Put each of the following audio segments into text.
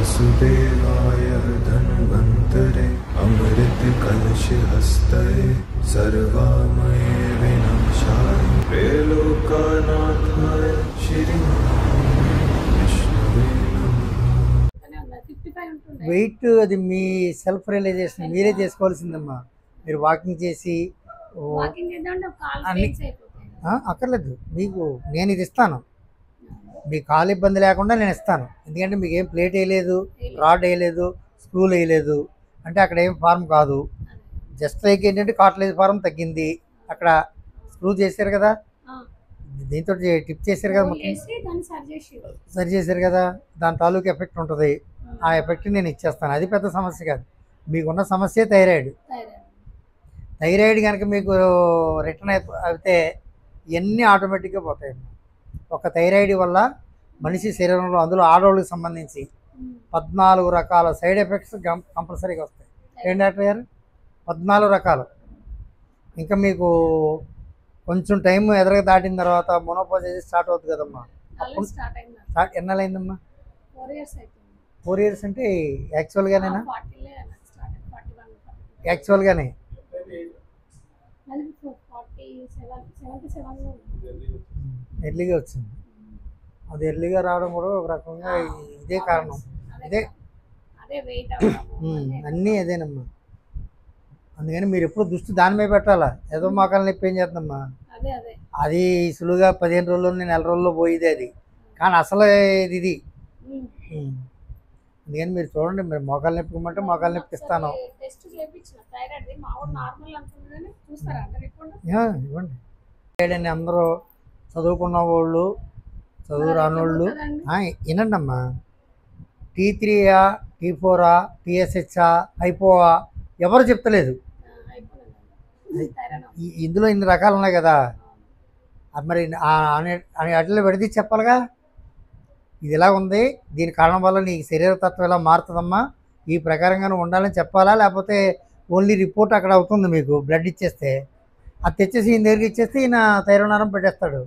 वासुदेवाय धन्वन्तरे अमृत कलश हस्तये सर्वामये विनाशाय त्रैलोक्यनाथाय श्री विष्णवे వెయిట్ అది మీ సెల్ఫ్ రియలైజేషన్ మీరే చేసుకోవాల్సిందమ్మా. మీరు వాకింగ్ చేసి అక్కర్లేదు, మీకు నేను ఇది ఇస్తాను. మీ కాలు ఇబ్బంది లేకుండా నేను ఇస్తాను. ఎందుకంటే మీకు ఏం ప్లేట్ వేయలేదు, రాడ్ వేయలేదు, స్క్రూలు వేయలేదు, అంటే అక్కడ ఏం ఫార్మ్ కాదు. జస్ట్ లైక్ ఏంటంటే కాట్లేజ్ ఫార్మ్ తగ్గింది, అక్కడ స్క్రూ చేశారు కదా, దీంతో టిప్ చేశారు కదా, మొత్తం సరి చేశారు కదా, దాని తాలూకు ఎఫెక్ట్ ఉంటుంది. ఆ ఎఫెక్ట్ నేను ఇచ్చేస్తాను. అది పెద్ద సమస్య కాదు. మీకున్న సమస్య థైరాయిడ్. థైరాయిడ్ కనుక మీకు రిటర్న్ అయితే ఇవన్నీ ఆటోమేటిక్గా పోతాయి. ఒక థైరాయిడ్ వల్ల మనిషి శరీరంలో, అందులో ఆడవాళ్ళకి సంబంధించి 14 రకాల సైడ్ ఎఫెక్ట్స్ కంపల్సరీగా వస్తాయి. ఏం డాక్టర్ గారు? 14 రకాలు. ఇంకా మీకు కొంచెం టైం ఎదురుగా దాటిన తర్వాత మోనోపాజ్ స్టార్ట్ అవుతుంది కదమ్మా. ఎన్నాళ్ళైందమ్మా? 4 years అంటే యాక్చువల్గానేనా? యాక్చువల్గానే ఎర్లీగా వచ్చింది. అది ఎర్లీగా రావడం కూడా ఒక రకంగా ఇదే కారణం. ఇదే అన్నీ అదేనమ్మా. అందుకని మీరు ఎప్పుడు దృష్టి దాని మీద పెట్టాలా. ఏదో మోకాలు నొప్పి ఏం చేద్దామా, అది సులువుగా 15 రోజుల్లో, నెల రోజుల్లో పోయేది అది. కానీ అసలు ఇది అందుకని మీరు చూడండి. మీరు మోకాలు నొప్పిమంటే మోకాలు నొప్పి ఇస్తాను. ఇవ్వండి. అందరూ చదువుకున్న వాళ్ళు, చదువు రానోళ్ళు వినండి అమ్మా. T3ఆ, T4ఆ, TSHా, హైపోవా ఎవరు చెప్తలేదు. ఇందులో ఇన్ని రకాలు ఉన్నాయి కదా, మరి అట్లా పెడితే చెప్పాలిగా. ఇది ఇలా ఉంది, దీని కారణం వల్ల నీ శరీర తత్వం ఎలా మారుతుందమ్మా, ఈ ప్రకారంగా నువ్వు ఉండాలని చెప్పాలా? లేకపోతే ఓన్లీ రిపోర్ట్ అక్కడ అవుతుంది మీకు బ్లడ్ ఇచ్చేస్తే, అది తెచ్చేసి ఈయన దగ్గరికి ఇచ్చేస్తే ఈయన థైరోనారం పెట్టేస్తాడు.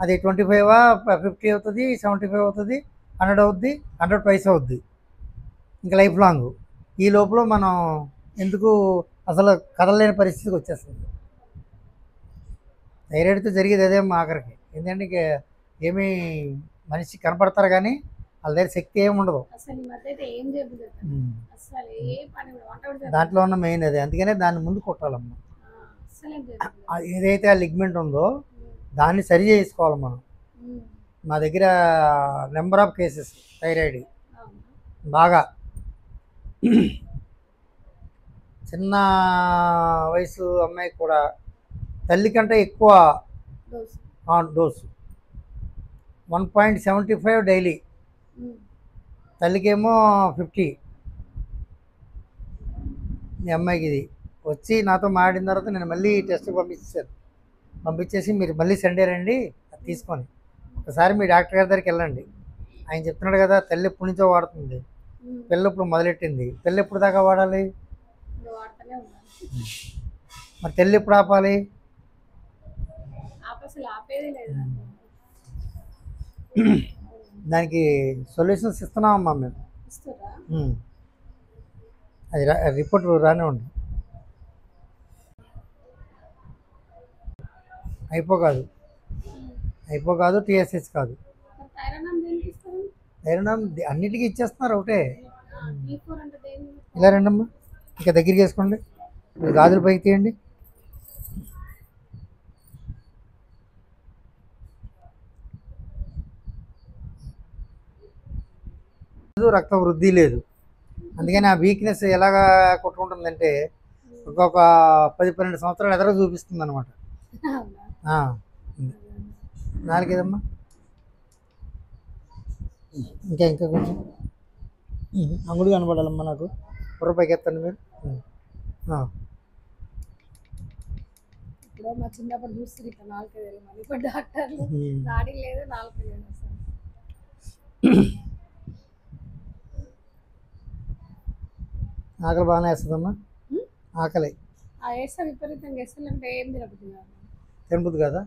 అది 25 50 అవుతుంది, 75 అవుతుంది, 100 అవుద్ది, 100 పైసా అవుద్ది, ఇంకా లైఫ్ లాంగ్. ఈ లోపల మనం ఎందుకు అసలు కదలలేని పరిస్థితికి వచ్చేస్తుంది. థైరాయిడ్తో జరిగేది అదే మా ఆఖరికి. ఎందుకంటే ఏమీ మనిషి కనపడతారు కానీ వాళ్ళ దగ్గర శక్తి ఏమి ఉండదు. దాంట్లో ఉన్న మెయిన్ అదే. అందుకనే దాన్ని ముందు కొట్టాలమ్మా. ఏదైతే ఆ లిగ్మెంట్ ఉందో దాన్ని సరి చేసుకోవాలి మనం. మా దగ్గర నెంబర్ ఆఫ్ కేసెస్ థైరాయిడ్ బాగా చిన్న వయసు అమ్మాయికి కూడా తల్లి కంటే ఎక్కువ డోసు 1.75 డైలీ, తల్లికేమో 50. మీ అమ్మాయికి ఇది వచ్చి నాతో మాట్లాడిన తర్వాత నేను మళ్ళీ టెస్ట్ పంపించేసి మీరు మళ్ళీ సండే రండి అది తీసుకొని ఒకసారి మీ డాక్టర్ గారి దగ్గరికి వెళ్ళండి. ఆయన చెప్తున్నాడు కదా, తల్లి ఎప్పటి నుంచో వాడుతుంది, పిల్ల ఇప్పుడు మొదలెట్టింది, పిల్ల ఎప్పుడు దాకా వాడాలి, మరి తల్లి ఎప్పుడు ఆపాలి? దానికి సొల్యూషన్స్ ఇస్తున్నామమ్మా మేము. అది రిపోర్ట్ రానివ్వండి. హైపో కాదు, TSH కాదు. థైరోనామ్ అన్నిటికీ ఇచ్చేస్తున్నారు ఒకటే. ఇలా రండమ్మా, ఇంకా దగ్గరికి వేసుకోండి, మీరు గాజులు పైకి తీయండి. రక్త వృద్ధి లేదు. అందుకని ఆ వీక్నెస్ ఎలాగా కొట్టుకుంటుందంటే ఇంకొక 10-12 సంవత్సరాలు ఎదురు చూపిస్తుంది అనమాట. నాలుగేదమ్మా, ఇంకా కొంచెం అంగుడు కనపడాలమ్మా నాకు. రూపాయికి ఎత్తండి మీరు. ఇప్పుడు మా చిన్నప్పుడు చూస్తుంది ఇట్లా 4 వేలు మంది, ఇప్పుడు డాక్టర్లు నాడి లేదు 4 వేలు వస్తారు. ఆకలి బాగానే వేస్తుందమ్మా. ఆకలి వేస్తే విపరీతంగా వేస్తుందంటే ఏం తినబుద్ది కదా.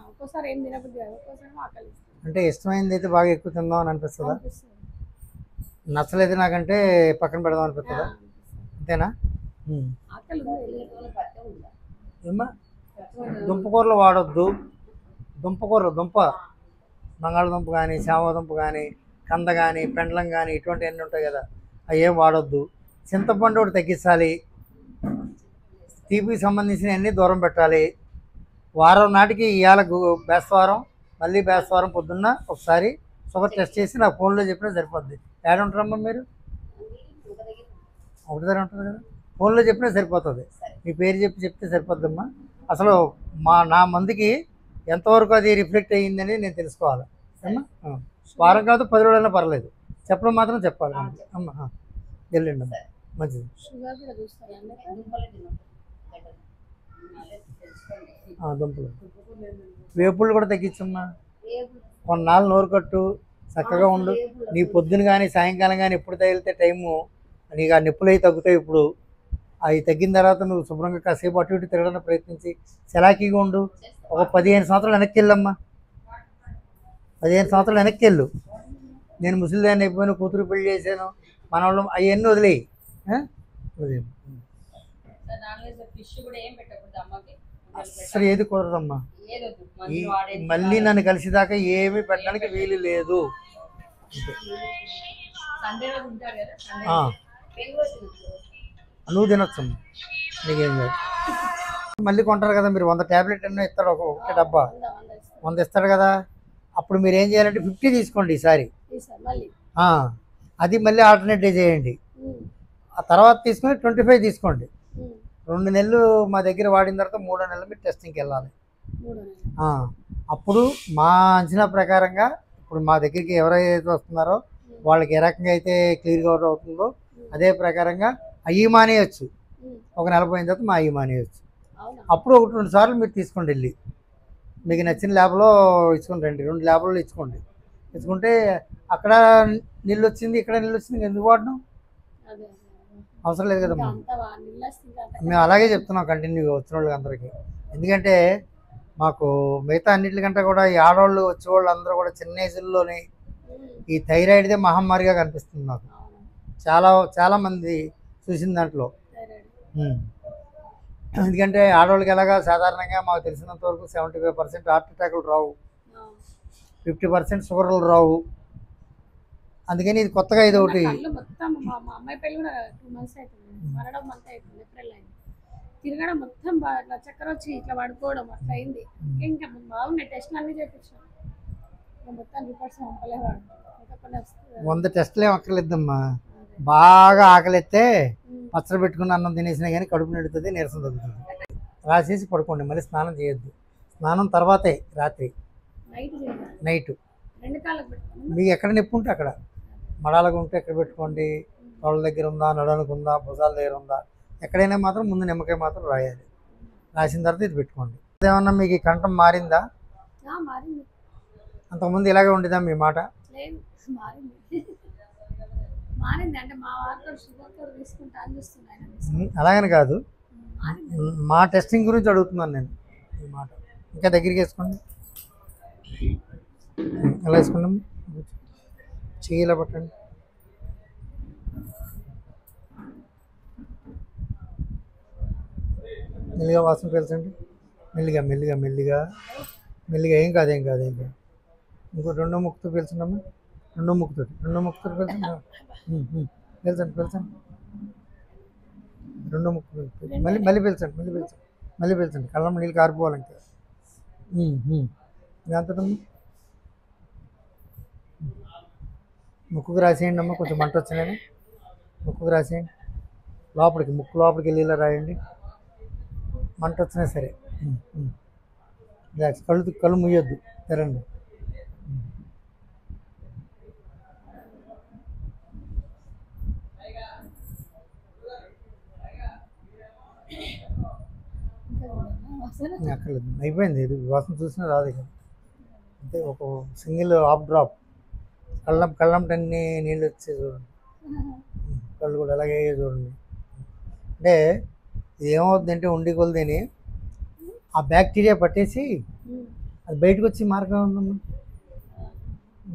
ఒక్కోసారి ఏం తినబుద్ది కాదు, ఒక్కోసారి ఆకలి. అంటే ఇష్టమైంది అయితే బాగా ఎక్కువ తిందాం అని అనిపిస్తుందా? నచ్చలేదు నాకంటే పక్కన పెడదాం అనిపిస్తుందా? అంతేనా? ఆకలి ఏమ్మా దుంపకూరలు వాడొద్దు. దుంపకూరలు బంగాళదుంప కానీ, చామదుంప కానీ, కంద కానీ, పెండలం కానీ ఇటువంటివన్నీ ఉంటాయి కదా, అవి ఏం వాడొద్దు. చింతపండు ఒకటి తగ్గించాలి. తీపికి సంబంధించిన అన్నీ దూరం పెట్టాలి. వారం నాటికి ఇవాళ బేస్తవారం, మళ్ళీ బేస్తవారం పొద్దున్న ఒకసారి షుగర్ టెస్ట్ చేసి నాకు ఫోన్లో చెప్పినా సరిపోద్ది. ఏడ ఉంటారమ్మా మీరు? ఒకటి దగ్గర ఉంటుంది కదా, ఫోన్లో చెప్పినా సరిపోతుంది. మీ పేరు చెప్తే సరిపోద్దమ్మా. అసలు నా మందుకి ఎంతవరకు అది రిఫ్లెక్ట్ అయ్యిందని నేను తెలుసుకోవాలి అమ్మా. వారం కాదు 10 రోజులైనా పర్లేదు, చెప్పడం మాత్రం చెప్పాలి అమ్మా. వెళ్ళండి అమ్మా, మంచిది. దుంపలు వేపుళ్ళు కూడా తగ్గించమ్మా. కొన్నాళ్ళు నోరు కట్టు, చక్కగా ఉండు. నీ పొద్దున కానీ సాయంకాలం కానీ ఎప్పుడు తగిలితే టైము నీకు ఆ నొప్పులు అవి తగ్గుతాయి. ఇప్పుడు అవి తగ్గిన తర్వాత నువ్వు శుభ్రంగా కాసేపు అటు ఇటు తిరగడానికి ప్రయత్నించి చలాకీగా ఉండు. ఒక 15 సంవత్సరాలు వెనక్కి వెళ్ళమ్మా. 15 సంవత్సరాలు వెనక్కి వెళ్ళు. నేను ముసలిదాన్ని అయిపోయిన, కూతురు పెళ్లి చేశాను, మన వాళ్ళు అవన్నీ వదిలేయి. అసలు ఏది కుదరదమ్మా. మళ్ళీ నన్ను కలిసిదాకా ఏమీ పెట్టడానికి వీలు లేదు. నువ్వు తినొచ్చమ్మా, నీకేం కాదు. మళ్ళీ కొంటారు కదా మీరు, 100 ట్యాబ్లెట్ ఎన్నో ఇస్తాడు, ఒకే డబ్బా 100 ఇస్తాడు కదా. అప్పుడు మీరు ఏం చేయాలంటే 50 తీసుకోండి ఈసారి. అది మళ్ళీ ఆల్టర్నేట్ డే చేయండి. ఆ తర్వాత తీసుకొని 25 తీసుకోండి. 2 నెలలు మా దగ్గర వాడిన తర్వాత 3వ నెల మీరు టెస్టింగ్కి వెళ్ళాలి. అప్పుడు మా అంచనా ప్రకారంగా ఇప్పుడు మా దగ్గరికి ఎవరైతే వస్తున్నారో వాళ్ళకి ఏ రకంగా అయితే క్లియర్గా అవుతుందో అదే ప్రకారంగా అయ్యి మానేయచ్చు. ఒక నెల పోయిన తర్వాత మా అయ్యి మానేయచ్చు. అప్పుడు 1-2 సార్లు మీరు తీసుకోండి వెళ్ళి, మీకు నచ్చిన ల్యాబ్లో ఇచ్చుకోండి రండి. 2 ల్యాబ్లో ఇచ్చుకుంటే అక్కడ నీళ్ళు వచ్చింది, ఇక్కడ నీళ్ళు వచ్చింది, ఎందుకు వాడడం అవసరం లేదు కదమ్మా. మేము అలాగే చెప్తున్నాం కంటిన్యూగా వచ్చిన వాళ్ళకి అందరికీ. ఎందుకంటే మాకు మిగతా అన్నింటికంటే కూడా ఈ ఆడవాళ్ళు వచ్చేవాళ్ళు అందరూ కూడా చిన్న ఏజ్లోనే ఈ థైరాయిడ్దే మహమ్మారిగా కనిపిస్తుంది నాకు. చాలామంది చూసిన దాంట్లో. ఎందుకంటే ఆడవాళ్ళకి ఎలాగా సాధారణంగా మాకు తెలిసినంత వరకు 75% హార్ట్ అటాకులు రావు, 50% షుగర్లు రావు. అందుకని ఇది కొత్తగా ఇది ఒకటి. తిరగడం మొత్తం చక్కెర వచ్చి ఇట్లా పడుకోవడం అట్లా అయింది. ఇంకా బాగున్నాయి టెస్ట్ అన్ని చేయించాం, మొత్తం రిపోర్ట్స్ పంపలేవాడు. 100 టెస్టులు ఏం అక్కర్లేదమ్మా. బాగా ఆకలిస్తే పచ్చడి పెట్టుకుని అన్నం తినేసినా కానీ కడుపు నిండుతుంది, నీరసం తగ్గుతుంది. రాసేసి పడుకోండి, మళ్ళీ స్నానం చేయొద్దు. స్నానం తర్వాతే రాత్రి నైట్. మీకు ఎక్కడ నొప్పి ఉంటే అక్కడ, మడాలకు ఉంటే ఎక్కడ పెట్టుకోండి. తోళ్ళ దగ్గర ఉందా, నడవనికి ఉందా, భుజాల దగ్గర ఉందా, ఎక్కడైనా మాత్రం ముందు నిమ్మకాయ మాత్రం రాయాలి. రాసిన తర్వాత ఇది పెట్టుకోండి. ఏమన్నా మీకు ఈ కంఠం మారిందా? అంతకుముందు ఇలాగే ఉండేదా మీ మాట? అలాగని కాదు, మా టెస్టింగ్ గురించి అడుగుతున్నాను నేను. ఈ మాట ఇంకా దగ్గరికి వేసుకోండి, ఎలా వేసుకున్నాం, చెయ్యిలా పట్టండి. మెల్లిగా వాసన పీల్చండి, మెల్లిగా మెల్లిగా మెల్లిగా మెల్లిగా. ఏం కాదు. ఇంకో 2వ ముక్కుతో పీల్చండి. 2వ ముక్కుతో పీల్చండి. పీల్చండి. 2వ ముక్కు మళ్ళీ పీల్చండి. కళ్ళం నీళ్ళు కారిపోవాలి ఇంకా. దాంతో ముక్కుకు రాసేయండి అమ్మ. కొంచెం మంట వచ్చినాయి, ముక్కుకు రాసేయండి. ముక్కు లోపలికి వెళ్ళేలా రాయండి. మంట వచ్చినా సరే రిలాక్స్. కళ్ళు ముయ్యొద్దు, తెరండి. అక్కర్లేదు, అయిపోయింది. ఇది వాసన చూసినా రాదు ఇక. అంటే ఒక సింగిల్ హాఫ్ డ్రాప్ కళ్ళంటన్ని నీళ్ళు వచ్చే చూడండి. కళ్ళు కూడా అలాగే చూడండి. అంటే ఇది ఏమవుతుందంటే ఉండి కొలిదేని ఆ బ్యాక్టీరియా పట్టేసి అది బయటకు వచ్చి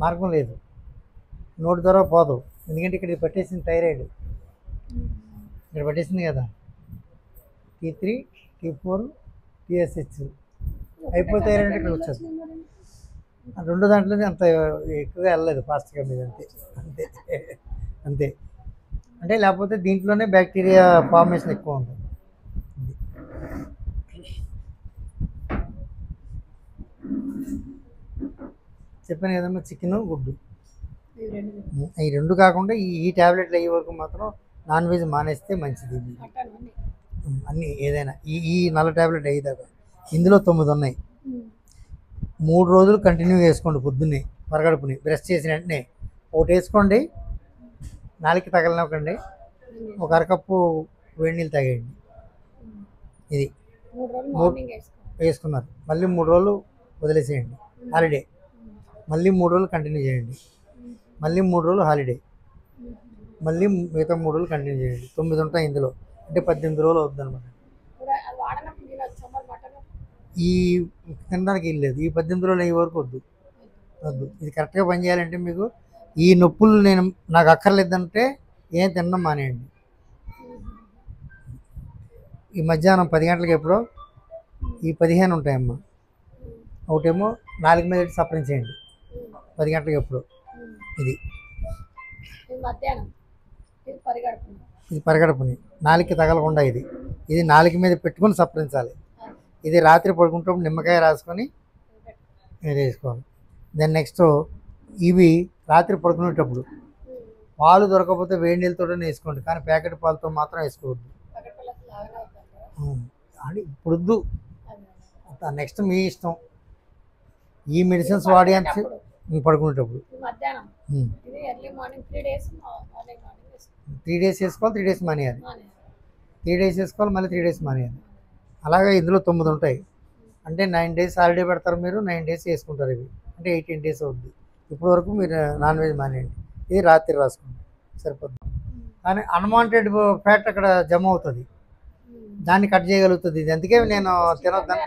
మార్గం లేదు, నోటి ద్వారా పోదు. ఎందుకంటే ఇక్కడ పట్టేసింది థైరాయిడ్, ఇక్కడ పట్టేసింది కదా, T3 T4 TSH అయిపోతే థైరాయిడ్ ఇక్కడ వచ్చేది. రెండు దాంట్లోనే అంత ఎక్కువగా వెళ్ళలేదు ఫాస్ట్గా మీద, అంతే అంతే అంతే. అంటే లేకపోతే దీంట్లోనే బ్యాక్టీరియా ఫార్మేషన్ ఎక్కువ ఉంటుంది. చెప్పాను కదమ్మా, చికెన్ గుడ్డు ఈ రెండు కాకుండా ఈ ట్యాబ్లెట్లు అయ్యే వరకు మాత్రం నాన్ వెజ్ మానేస్తే మంచిది. అన్నీ ఏదైనా ఈ నల్ల ట్యాబ్లెట్ అయ్యేదాకా. ఇందులో 9 ఉన్నాయి. 3 రోజులు కంటిన్యూ వేసుకోండి. పొద్దున్నే పరగడుపుని బ్రష్ చేసిన వెంటనే ఒకటి వేసుకోండి, నాలుగు తగలనివ్వకండి, ఒక అరకప్పు వేడి నీళ్ళు తాగేయండి. ఇది వేసుకున్నారు. మళ్ళీ 3 రోజులు వదిలేసేయండి హాలిడే, మళ్ళీ 3 రోజులు కంటిన్యూ చేయండి, మళ్ళీ 3 రోజులు హాలిడే, మళ్ళీ మిగతా 3 రోజులు కంటిన్యూ చేయండి. 9 ఉంటాయి ఇందులో, అంటే 18 రోజులు అవుతుంది అనమాట. ఈ తినడానికి వెళ్ళలేదు, ఈ 18 రోజులు అయ్యే వరకు వద్దు వద్దు. ఇది కరెక్ట్గా పనిచేయాలంటే మీకు ఈ నొప్పులు నాకు అక్కర్లేదంటే ఏం తినడం మానేయండి. ఈ మధ్యాహ్నం 10 గంటలకి ఎప్పుడో ఈ 15 ఉంటాయమ్మా, ఒకటేమో 4 మీద సపరించేయండి 10 గంటలకి ఎప్పుడు. ఇది ఇది పరిగడపని 4కి తగలకుండా ఇది 4 మీద పెట్టుకొని సపరించాలి. ఇది రాత్రి పడుకుంటప్పుడు నిమ్మకాయ రాసుకొని వేసుకోవాలి. దెన్ నెక్స్ట్ ఇవి రాత్రి పడుకునేటప్పుడు పాలు దొరకకపోతే వేడి నీళ్ళతో వేసుకోండి, కానీ ప్యాకెట్ పాలతో మాత్రం వేసుకోవద్దు. అని ఇప్పుడు వద్దు, నెక్స్ట్ మీ ఇష్టం. ఈ మెడిసిన్స్ వాడి అంటే పడుకునేటప్పుడు 3 డేస్ వేసుకోవాలి, 3 డేస్ మానేయాలి, 3 డేస్ వేసుకోవాలి, మళ్ళీ 3 డేస్ మానేయాలి. అలాగే ఇందులో 9 ఉంటాయి. అంటే 9 డేస్ హాలిడే పెడతారు మీరు, 9 డేస్ వేసుకుంటారు. ఇవి అంటే 18 డేస్ అవుద్ది. ఇప్పటి వరకు మీరు నాన్ వెజ్ మానేయండి. ఇది రాత్రి రాసుకోండి సరిపోతుంది. కానీ అన్వాంటెడ్ ఫ్యాట్ అక్కడ జమ అవుతుంది, దాన్ని కట్ చేయగలుగుతుంది. ఇది అందుకే నేను తినొద్దని.